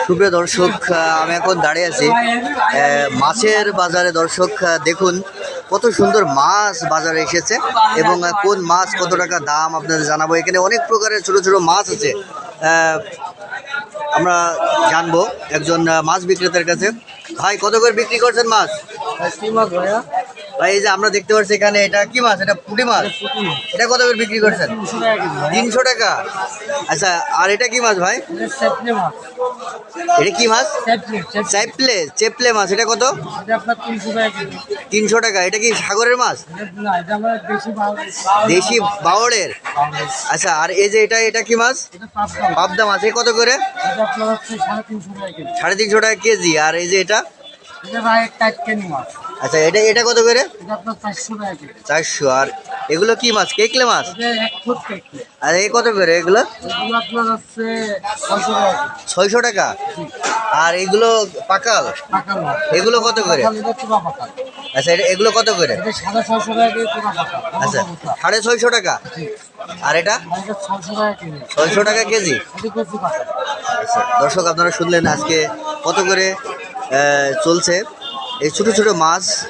সুপ্রিয় দর্শক, আমি এখন দাঁড়িয়ে আছি মাছের বাজারে। দর্শক দেখুন কত সুন্দর মাছ বাজারে এসেছে এবং কোন মাছ কত টাকা দাম আপনাদের জানাবো। এখানে অনেক প্রকারের ছোট ছোট মাছ আছে, আমরা জানবো একজন মাছ বিক্রেতার কাছে। ভাই, কত করে বিক্রি করছেন মাছ? ভাই, এই যে আমরা দেখতে পাচ্ছি এখানে, এটা কি মাছ? এটা পুঁটি মাছ। এটা কত করে বিক্রি করছেন? 300 টাকা। আচ্ছা, আর এটা কি মাছ ভাই? এটা কি মাছ? চেপলে মাছ। এটা কত? 300 টাকা। এটা কি সাগরের মাছ? দেশি বাওড়ের। আচ্ছা, আর এই যে এটা কি মাছ? পাবদা মাছ। এ কত করে? 350 টাকা কেজি। আর এই যে এটা? আচ্ছা, এটা কত করে? 400। আর এগুলো কি মাছ? কেকলে মাছ। আর এই কত করে এগুলো? 600 টাকা। আর এগুলো পাকাল, এগুলো কত করে? আচ্ছা, এগুলো কত করে? আচ্ছা, 650 টাকা। আর এটা 600 টাকা কেজি। আচ্ছা দর্শক, আপনারা শুনলেন আজকে কত করে চলছে এই ছোট ছোট মাছ।